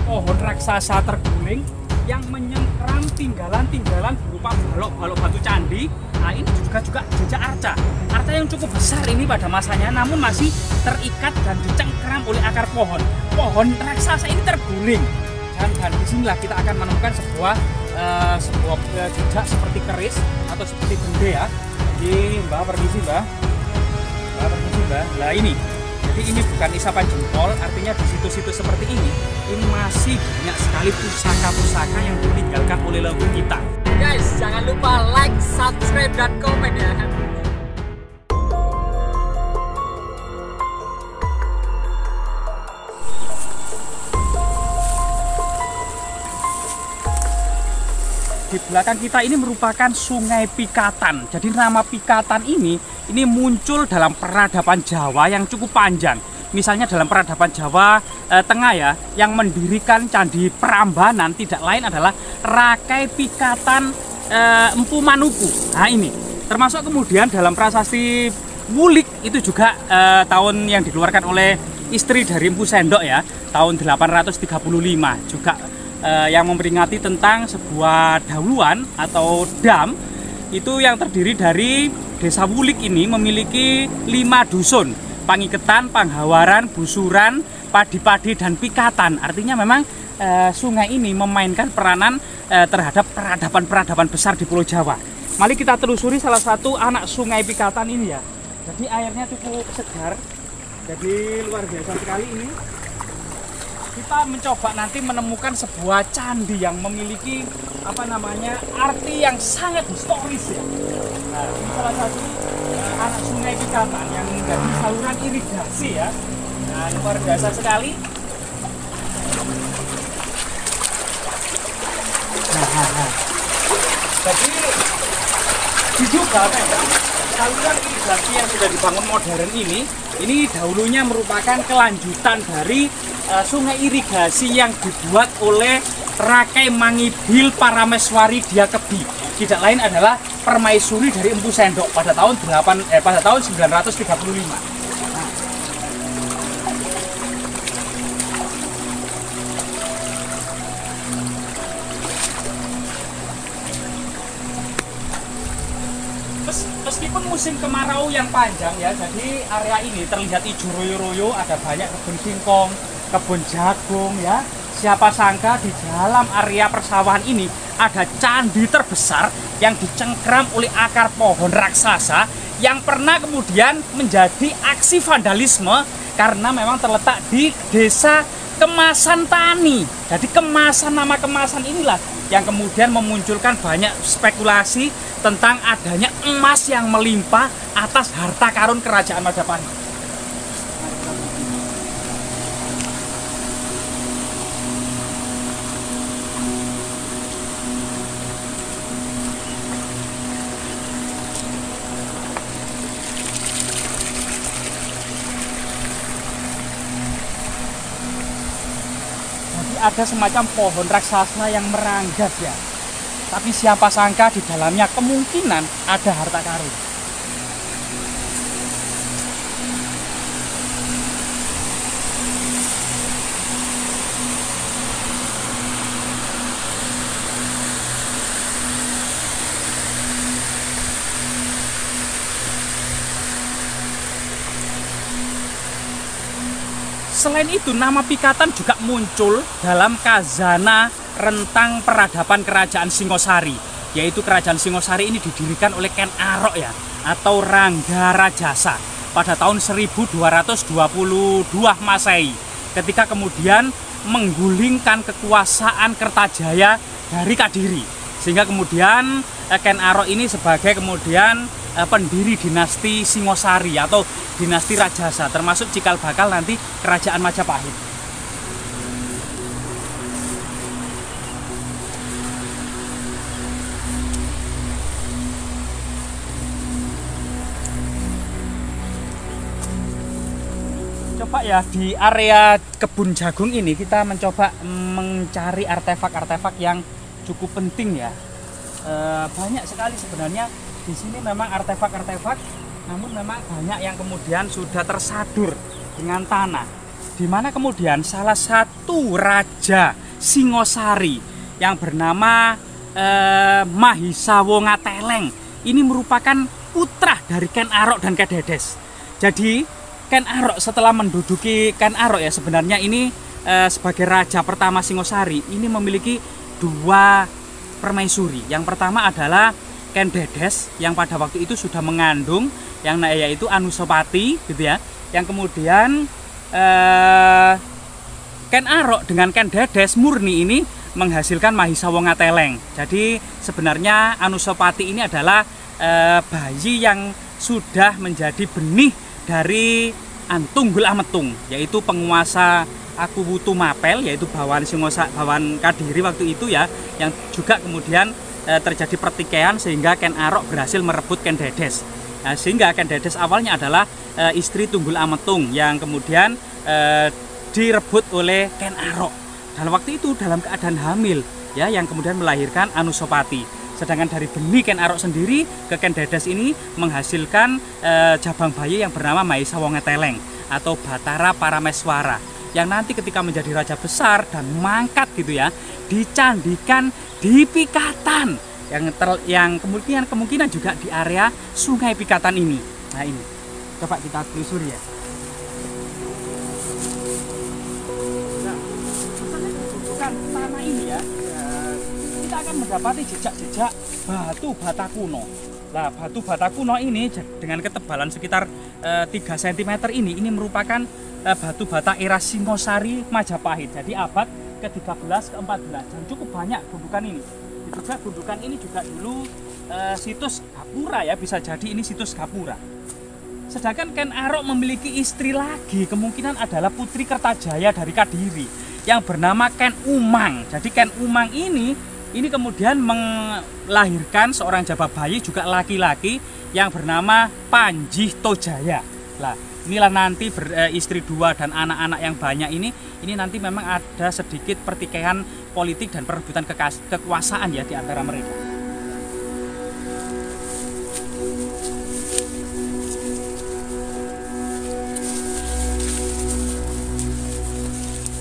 pohon raksasa terguling yang menyengkeram tinggalan-tinggalan berupa balok-balok batu candi. Nah, ini juga jejak arca yang cukup besar ini pada masanya, namun masih terikat dan dicengkeram oleh akar pohon. Pohon raksasa ini terguling, dan disinilah kita akan menemukan sebuah jejak seperti keris atau seperti bende ya. Jadi Mbak, permisi Mbak. Nah ini, jadi ini bukan isapan jempol, artinya di situs-situs seperti ini masih banyak sekali pusaka-pusaka yang ditinggalkan oleh leluhur kita. Guys, jangan lupa like, subscribe, dan komen ya. Di belakang kita ini merupakan Sungai Pikatan. Jadi nama Pikatan ini muncul dalam peradaban Jawa yang cukup panjang. Misalnya dalam peradaban Jawa Tengah ya, yang mendirikan Candi Prambanan tidak lain adalah Rakai Pikatan Empu Manuku. Nah ini, termasuk kemudian dalam prasasti Wulik itu juga tahun yang dikeluarkan oleh istri dari Empu Sendok ya, tahun 835 juga yang memperingati tentang sebuah dahuluan atau dam itu yang terdiri dari desa Wulik ini memiliki 5 dusun: Pangiketan, Panghawaran, Busuran, Padi-Padi, dan Pikatan. Artinya memang sungai ini memainkan peranan terhadap peradaban-peradaban besar di Pulau Jawa. Mari kita telusuri salah satu anak Sungai Pikatan ini ya. Jadi airnya cukup segar, jadi luar biasa sekali ini. Kita mencoba nanti menemukan sebuah candi yang memiliki arti yang sangat historis ya. Nah, ini salah satu anak Sungai Pikatan yang menjadi saluran irigasi ya. Nah, luar biasa sekali. Jadi diduga saluran irigasi yang sudah dibangun modern ini dahulunya merupakan kelanjutan dari sungai irigasi yang dibuat oleh Rakai Mangibil Parameswari Diakebi. Tidak lain adalah permaisuri dari Empu Sendok pada tahun 935. Meskipun musim kemarau yang panjang ya, jadi area ini terlihat hijau royo-royo, ada banyak kebun singkong, kebun jagung ya. Siapa sangka di dalam area persawahan ini ada candi terbesar yang dicengkeram oleh akar pohon raksasa yang pernah kemudian menjadi aksi vandalisme karena memang terletak di desa Kemasan Tani. Jadi nama kemasan inilah yang kemudian memunculkan banyak spekulasi tentang adanya emas yang melimpah atas harta karun kerajaan Majapahit. Jadi ada semacam pohon raksasa yang meranggas ya. Tapi siapa sangka di dalamnya kemungkinan ada harta karun. Selain itu, nama Pikatan juga muncul dalam Kazana Rentang Peradaban Kerajaan Singosari, yaitu Kerajaan Singosari ini didirikan oleh Ken Arok ya, atau Rangga Rajasa pada tahun 1222 Masehi, ketika kemudian menggulingkan kekuasaan Kertajaya dari Kadiri, sehingga kemudian Ken Arok ini sebagai kemudian pendiri dinasti Singosari atau dinasti Rajasa, termasuk cikal bakal nanti Kerajaan Majapahit. Coba ya di area kebun jagung ini kita mencoba mencari artefak-artefak yang cukup penting ya. Banyak sekali sebenarnya di sini memang artefak-artefak, namun memang banyak yang kemudian sudah tersadur dengan tanah. di mana kemudian salah satu raja Singosari yang bernama Mahisa Wongateleng ini merupakan putra dari Ken Arok dan Ken Dedes. Jadi Ken Arok setelah menduduki Ken Arok ya, sebenarnya ini sebagai raja pertama Singosari ini memiliki 2 permaisuri. Yang pertama adalah Ken Dedes yang pada waktu itu sudah mengandung yang yaitu Anusapati gitu ya. Yang kemudian Ken Arok dengan Ken Dedes murni ini menghasilkan Mahisa Wongateleng. Jadi sebenarnya Anusapati ini adalah bayi yang sudah menjadi benih dari Tunggul Ametung, yaitu penguasa Akuwutu Mapel, yaitu Bawan Bawan Kadiri waktu itu ya, yang juga kemudian terjadi pertikaian sehingga Ken Arok berhasil merebut Ken Dedes. Nah, sehingga Ken Dedes awalnya adalah istri Tunggul Ametung yang kemudian direbut oleh Ken Arok. Dalam waktu itu dalam keadaan hamil ya, yang kemudian melahirkan Anusapati. Sedangkan dari benih Ken Arok sendiri ke Ken Dedes ini menghasilkan jabang bayi yang bernama Mahisa Wongateleng atau Batara Parameswara, yang nanti ketika menjadi raja besar dan mangkat gitu ya, dicandikan di Pikatan yang kemungkinan juga di area Sungai Pikatan ini. Nah ini, coba kita telusuri ya. Tanah ini ya, kita akan mendapati jejak-jejak batu bata kuno. Nah, batu bata kuno ini dengan ketebalan sekitar 3 cm ini merupakan batu bata era Singosari Majapahit. Jadi abad ke-13 ke-14 dan cukup banyak gundukan ini. Juga gundukan ini juga dulu situs Gapura ya, bisa jadi ini situs Gapura. Sedangkan Ken Arok memiliki istri lagi, kemungkinan adalah putri Kertajaya dari Kadiri yang bernama Ken Umang. Jadi Ken Umang ini kemudian melahirkan seorang jabang bayi juga laki-laki yang bernama Panji Tojaya. Nah, inilah nanti istri 2 dan anak-anak yang banyak ini nanti memang ada sedikit pertikaian politik dan perebutan kekuasaan ya di antara mereka.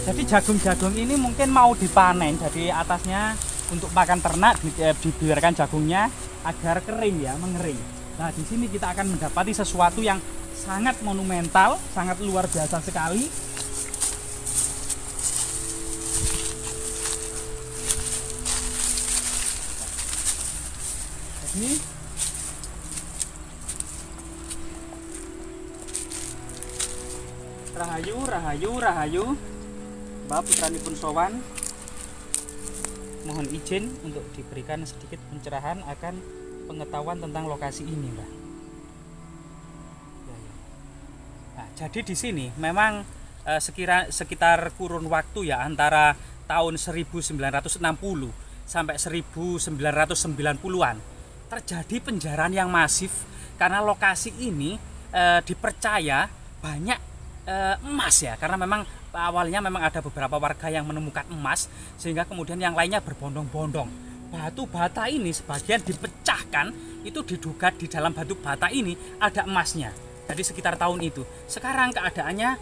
Jadi jagung-jagung ini mungkin mau dipanen, jadi atasnya untuk makan ternak dibiarkan jagungnya agar kering ya, mengering. Nah, di sini kita akan mendapati sesuatu yang sangat monumental, sangat luar biasa sekali. Jadi rahayu Mbak putranipun sowan, mohon izin untuk diberikan sedikit pencerahan akan pengetahuan tentang lokasi ini, Mbak. Nah, jadi di sini memang sekitar kurun waktu ya antara tahun 1960 sampai 1990-an terjadi penjarahan yang masif karena lokasi ini dipercaya banyak emas ya, karena memang awalnya memang ada beberapa warga yang menemukan emas sehingga kemudian yang lainnya berbondong-bondong. Batu bata ini sebagian dipecahkan, itu diduga di dalam batu bata ini ada emasnya. Jadi sekitar tahun itu. Sekarang keadaannya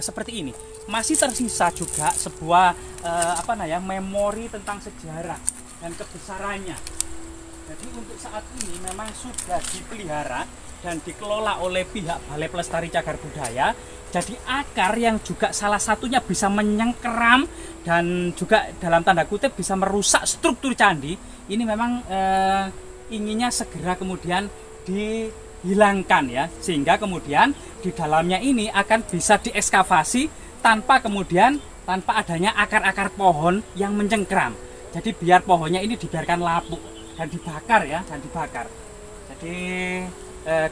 seperti ini. Masih tersisa juga sebuah memori tentang sejarah dan kebesarannya. Jadi untuk saat ini memang sudah dipelihara dan dikelola oleh pihak Balai Pelestari Cagar Budaya. Jadi akar yang juga salah satunya bisa menyengkeram dan juga dalam tanda kutip bisa merusak struktur candi. Ini memang inginnya segera kemudian dihilangkan ya, sehingga kemudian di dalamnya ini akan bisa diekskavasi tanpa adanya akar-akar pohon yang mencengkeram. Jadi biar pohonnya ini dibiarkan lapuk dan dibakar ya, Jadi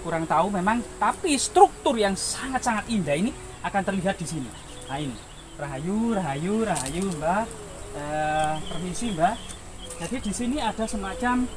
kurang tahu memang, tapi struktur yang sangat-sangat indah ini akan terlihat di sini. Nah ini, rahayu Mbak, permisi Mbak. Jadi di sini ada semacam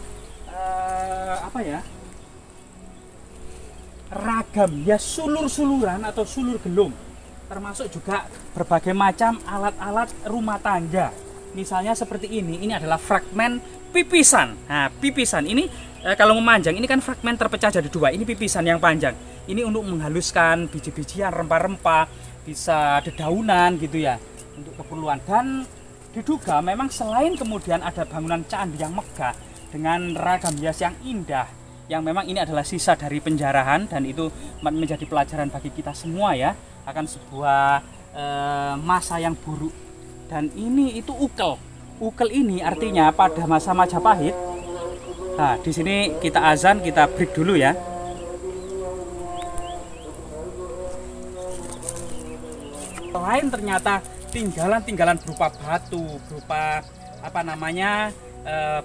ragam ya, sulur-suluran atau sulur gelung, termasuk juga berbagai macam alat-alat rumah tangga. Misalnya seperti ini adalah fragmen pipisan. Nah, pipisan ini kalau memanjang ini kan fragmen terpecah jadi 2. Ini pipisan yang panjang. Ini untuk menghaluskan biji-bijian, rempah-rempah, bisa dedaunan gitu ya untuk keperluan. Dan diduga memang selain kemudian ada bangunan candi yang megah dengan ragam hias yang indah, yang memang ini adalah sisa dari penjarahan, dan itu menjadi pelajaran bagi kita semua ya akan sebuah masa yang buruk. Dan ini itu ukel. Ukel ini artinya pada masa Majapahit. Nah, di sini kita azan, kita break dulu ya. Selain ternyata tinggalan-tinggalan berupa batu, berupa apa namanya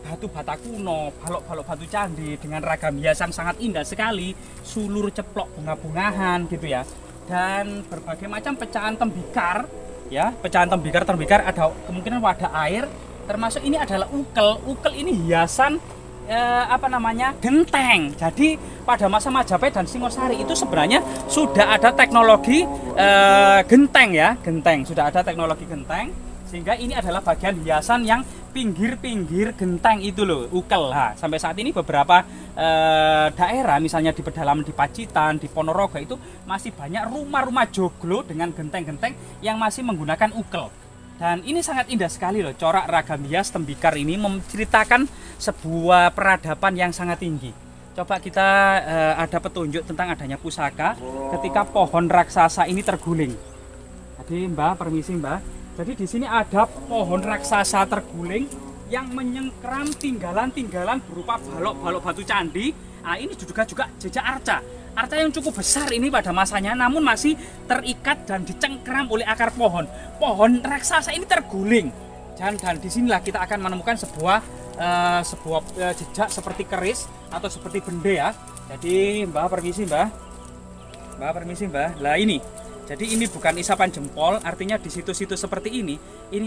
batu bata kuno, balok-balok batu candi dengan ragam hiasan sangat indah sekali, sulur ceplok bunga-bungahan gitu ya, dan berbagai macam pecahan tembikar ya, pecahan tembikar ada kemungkinan wadah air, termasuk ini adalah ukel. Ukel ini hiasan apa namanya genteng. Jadi pada masa Majapahit dan Singosari itu sebenarnya sudah ada teknologi genteng ya, genteng, sudah ada teknologi genteng, sehingga ini adalah bagian hiasan yang pinggir-pinggir genteng itu loh, ukel. Nah, sampai saat ini beberapa daerah misalnya di pedalaman di Pacitan, di Ponorogo itu masih banyak rumah-rumah joglo dengan genteng-genteng yang masih menggunakan ukel. Dan ini sangat indah sekali loh, corak ragam hias tembikar ini menceritakan sebuah peradaban yang sangat tinggi. Coba kita ada petunjuk tentang adanya pusaka ketika pohon raksasa ini terguling. Jadi Mbak, permisi Mbak. Jadi di sini ada pohon raksasa terguling yang menyengkram tinggalan-tinggalan berupa balok-balok batu candi. Nah, ini juga jejak arca. Arca yang cukup besar ini pada masanya, namun masih terikat dan dicengkram oleh akar pohon. Pohon raksasa ini terguling. Dan disinilah kita akan menemukan sebuah jejak seperti keris atau seperti bende ya. Jadi Mbak, permisi Mbak. Mbak, permisi Mbak. Lah ini. Jadi ini bukan isapan jempol, artinya di situ-situ seperti ini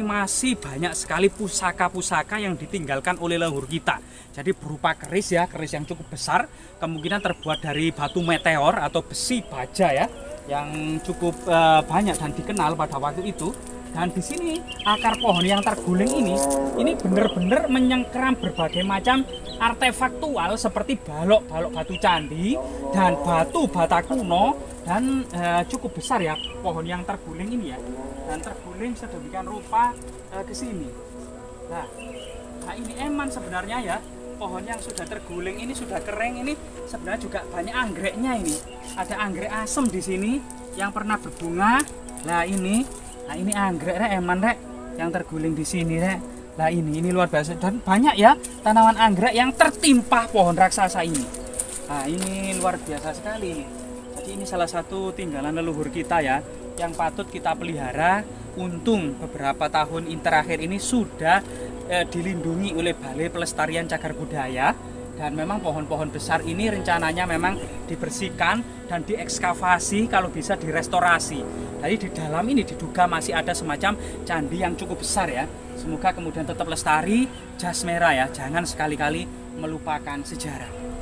masih banyak sekali pusaka-pusaka yang ditinggalkan oleh leluhur kita. Jadi berupa keris ya, keris yang cukup besar, kemungkinan terbuat dari batu meteor atau besi baja ya, yang cukup banyak dan dikenal pada waktu itu. Dan di sini akar pohon yang terguling ini benar-benar menyengkram berbagai macam artefaktual seperti balok-balok batu candi dan batu bata kuno, dan cukup besar ya pohon yang terguling ini ya, dan terguling sedemikian rupa ke sini. Nah, ini eman sebenarnya ya, pohon yang sudah terguling ini sudah kering ini sebenarnya juga banyak anggreknya ini. Ada anggrek asem di sini yang pernah berbunga. Nah ini anggrek rek, eman rek yang terguling di sini rek. Nah ini luar biasa, dan banyak ya tanaman anggrek yang tertimpa pohon raksasa ini. Nah ini luar biasa sekali. Jadi ini salah satu tinggalan leluhur kita ya, yang patut kita pelihara. Untung beberapa tahun terakhir ini sudah dilindungi oleh Balai Pelestarian Cagar Budaya. Dan memang pohon-pohon besar ini rencananya memang dibersihkan dan diekskavasi, kalau bisa direstorasi. Jadi di dalam ini diduga masih ada semacam candi yang cukup besar ya. Semoga kemudian tetap lestari, jas merah ya, jangan sekali-kali melupakan sejarah.